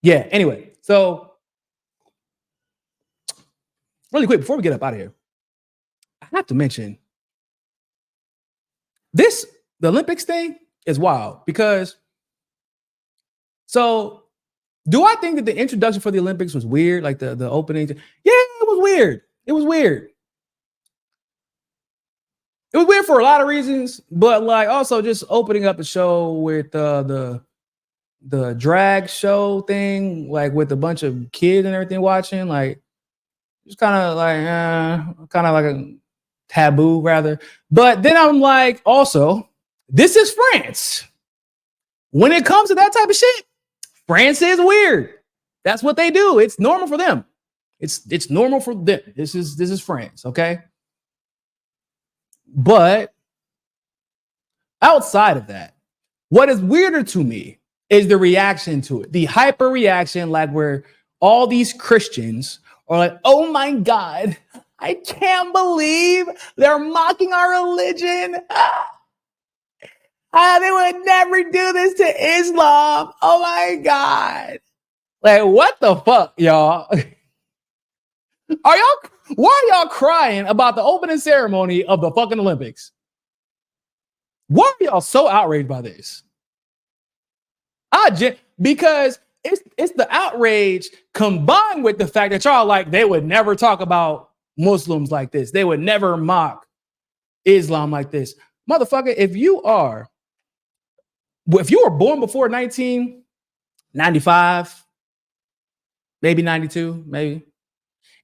Yeah, anyway, so really quick, before we get up out of here, I have to mention this, the Olympics thing is wild because, so do I think that the introduction for the Olympics was weird? Like the opening? Yeah, it was weird. It was weird. It was weird for a lot of reasons, but like also just opening up the show with the drag show thing, like with a bunch of kids and everything watching, like it's kind of like a taboo rather. But then I'm like, also, this is France. When it comes to that type of shit, France is weird. That's what they do. It's normal for them. It's normal for them. This is France, okay? But outside of that, what is weirder to me is the reaction to it, the hyper reaction, like where all these Christians are like, oh my God, I can't believe they're mocking our religion. They would never do this to Islam. Oh my God. Like, what the fuck, y'all? Why are y'all crying about the opening ceremony of the fucking Olympics? Why are y'all so outraged by this? Because it's the outrage combined with the fact that y'all like they would never talk about Muslims like this. They would never mock Islam like this. Motherfucker, if you were born before 1995, maybe 92, maybe,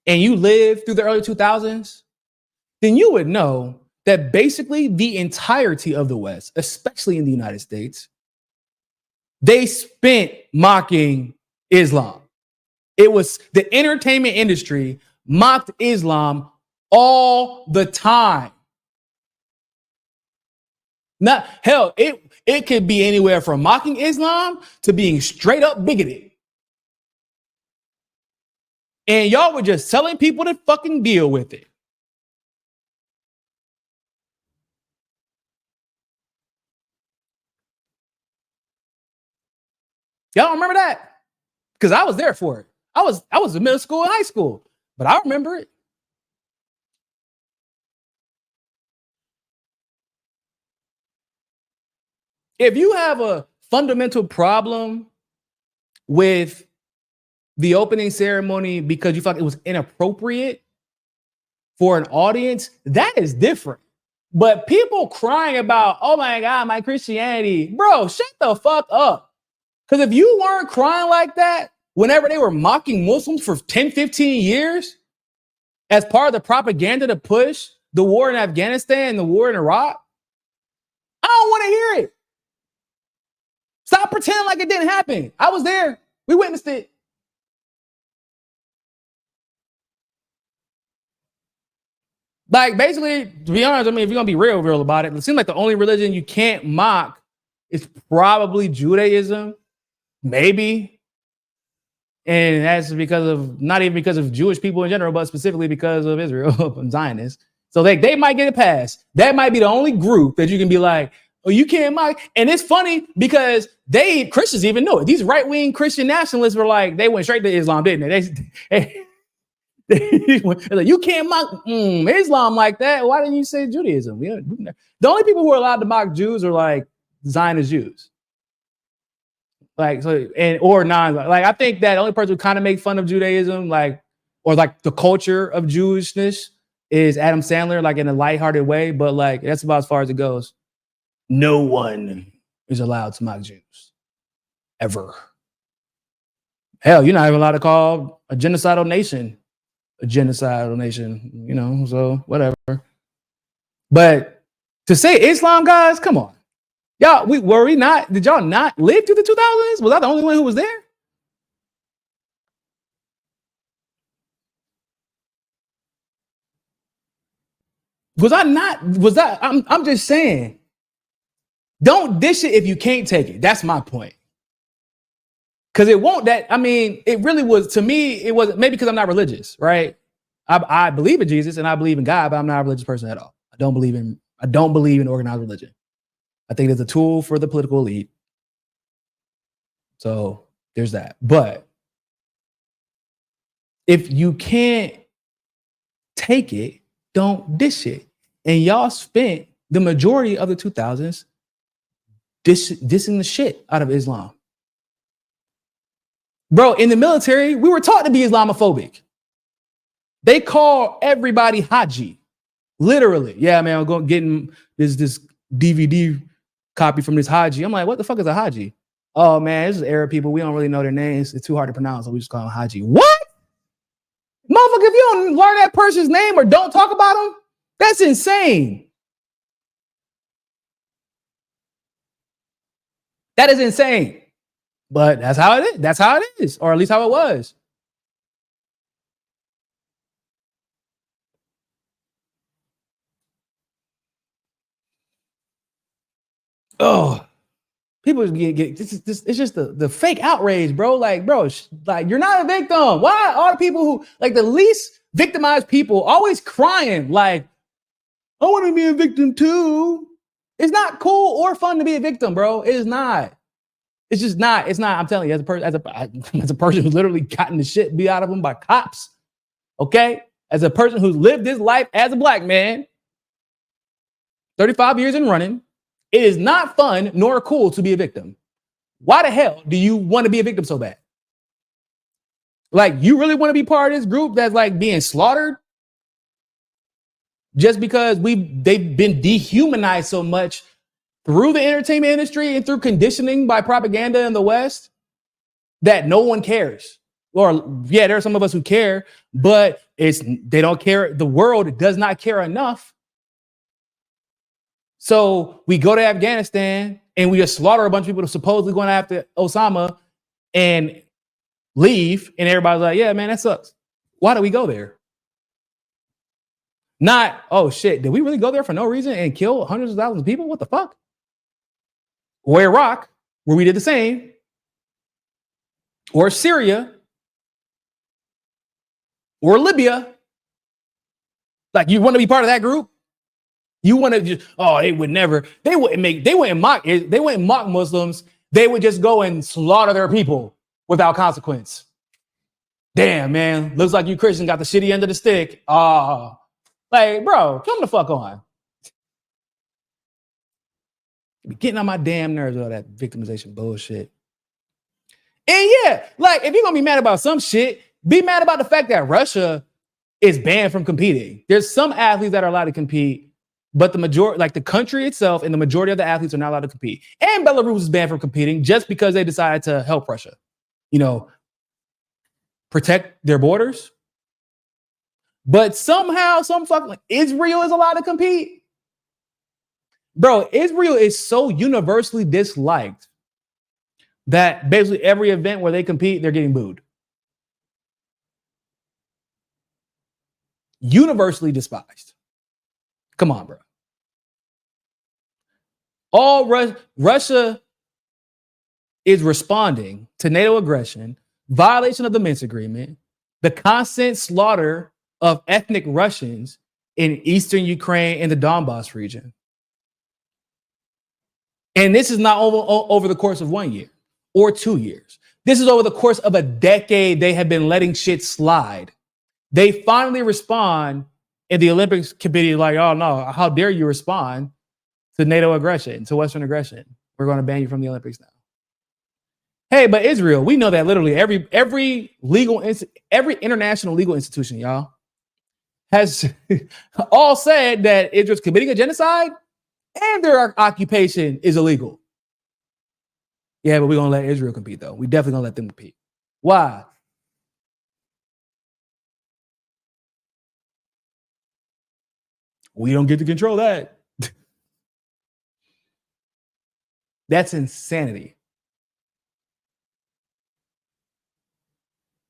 and you lived through the early 2000s, then you would know that basically the entirety of the West, especially in the United States, they spent mocking Islam. It was the entertainment industry mocked Islam all the time. Not hell, it could be anywhere from mocking Islam to being straight up bigoted. And y'all were just telling people to fucking deal with it. Y'all remember that? Because I was there for it. I was in middle school and high school, but I remember it. If you have a fundamental problem with the opening ceremony because you thought it was inappropriate for an audience, that is different. But people crying about, oh my God, my Christianity, bro, shut the fuck up. Because if you weren't crying like that whenever they were mocking Muslims for 10, 15 years as part of the propaganda to push the war in Afghanistan and the war in Iraq, I don't want to hear it. Stop pretending like it didn't happen. I was there. We witnessed it. Like, basically, to be honest, I mean, if you're going to be real about it, it seems like the only religion you can't mock is probably Judaism, maybe. And that's because of, not even because of Jewish people in general, but specifically because of Israel and Zionists. So they might get a pass. That might be the only group that you can be like, oh, you can't mock. And it's funny because Christians even know it. These right-wing Christian nationalists were like, they went straight to Islam, didn't they? Like, you can't mock Islam like that. Why didn't you say Judaism? The only people who are allowed to mock Jews are like Zionist Jews. Like, so, and or non, like, I think that the only person who kind of make fun of Judaism, like, or like the culture of Jewishness, is Adam Sandler, like in a lighthearted way, but like that's about as far as it goes. No one is allowed to mock Jews ever. Hell, you're not even allowed to call a genocidal nation, you know, so whatever. But to say Islam, guys, come on. Y'all, did y'all not live through the 2000s? Was I the only one who was there? I'm just saying, don't dish it if you can't take it. That's my point. Because it won't it really was, to me, it wasn't, maybe because I'm not religious, right? I believe in Jesus and I believe in God, but I'm not a religious person at all. I don't believe in organized religion. I think it's a tool for the political elite. So there's that. But If you can't take it, don't dish it. And y'all spent the majority of the 2000s dissing the shit out of Islam. Bro, in the military, we were taught to be Islamophobic. They call everybody Haji. Literally. Yeah, man, I'm going getting this DVD copy from this Haji. I'm like, what the fuck is a Haji? Oh, man, this is Arab people. We don't really know their names. It's too hard to pronounce, so we just call them Haji. What? Motherfucker, if you don't learn that person's name or don't talk about them, that's insane. That is insane. But that's how it is. That's how it is, or at least how it was. Oh, people get this. It's just the fake outrage, bro. Like, bro, like you're not a victim. Why are the people who like the least victimized people always crying? Like, I want to be a victim too. It's not cool or fun to be a victim, bro. It is not. It's just not. It's not. I'm telling you, as a person who's literally gotten the shit beat out of them by cops. Okay, as a person who's lived this life as a black man, 35 years and running. It is not fun nor cool to be a victim. Why the hell do you want to be a victim so bad? Like, you really want to be part of this group that's like being slaughtered just because they've been dehumanized so much through the entertainment industry and through conditioning by propaganda in the West that no one cares. Or yeah, there are some of us who care, but they don't care. The world does not care enough. So we go to Afghanistan and we just slaughter a bunch of people who supposedly going after Osama and leave. And everybody's like, yeah, man, that sucks. Why do we go there? Not, oh shit, did we really go there for no reason and kill hundreds of thousands of people? What the fuck? Or Iraq, where we did the same. Or Syria. Or Libya. Like, you want to be part of that group? You want to just, oh, they would never, they wouldn't mock Muslims. They would just go and slaughter their people without consequence. Damn, man. Looks like you Christians got the shitty end of the stick. Like, bro, come the fuck on. Be getting on my damn nerves with all that victimization bullshit. And yeah, like, if you're going to be mad about some shit, be mad about the fact that Russia is banned from competing. There's some athletes that are allowed to compete, but the majority, like the country itself and the majority of the athletes are not allowed to compete. And Belarus is banned from competing just because they decided to help Russia, protect their borders. But somehow, Israel is allowed to compete. Bro, Israel is so universally disliked that basically every event where they compete, they're getting booed. Universally despised. Come on, bro. Russia is responding to NATO aggression, violation of the Minsk Agreement, the constant slaughter of ethnic Russians in eastern Ukraine and the Donbass region. And this is not over the course of 1 year or 2 years. This is over the course of a decade. They have been letting shit slide. They finally respond in the Olympics committee like, oh no, how dare you respond to NATO aggression, to Western aggression? We're going to ban you from the Olympics now. Hey, but Israel, we know that literally every international legal institution, y'all, has all said that Israel's committing a genocide and their occupation is illegal. Yeah, but we're going to let Israel compete, though. We definitely going to let them compete. Why? We don't get to control that. That's insanity.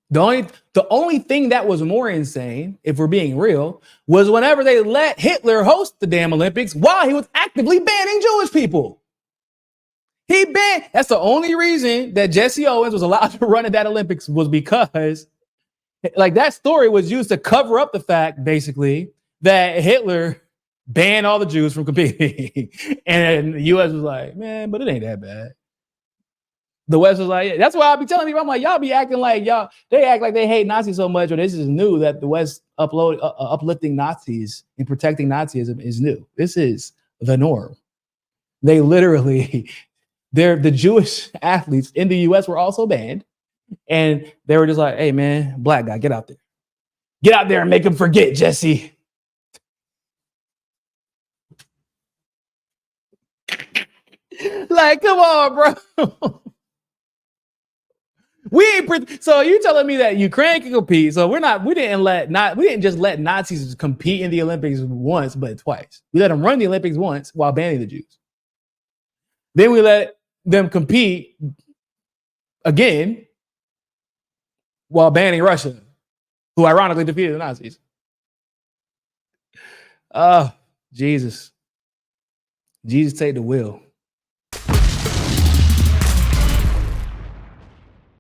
The only thing that was more insane, if we're being real, was whenever they let Hitler host the damn Olympics while he was actively banning Jewish people. That's the only reason that Jesse Owens was allowed to run at that Olympics, was because like that story was used to cover up the fact, basically, that Hitler banned all the Jews from competing. And the US was like, man, but it ain't that bad. The West was like, yeah. That's why I be telling people, I'm like, y'all be acting like y'all, they act like they hate Nazis so much, or this is new that the West uplifting Nazis and protecting Nazism is new. This is the norm. They literally, the Jewish athletes in the US were also banned. And they were just like, hey man, black guy, get out there. Get out there and make him forget, Jesse. Like, come on, bro. We ain't so you telling me that Ukraine can compete? So we didn't just let Nazis compete in the Olympics once, but twice. We let them run the Olympics once while banning the Jews. Then we let them compete again while banning Russia, who ironically defeated the Nazis. Oh, Jesus. Jesus take the wheel.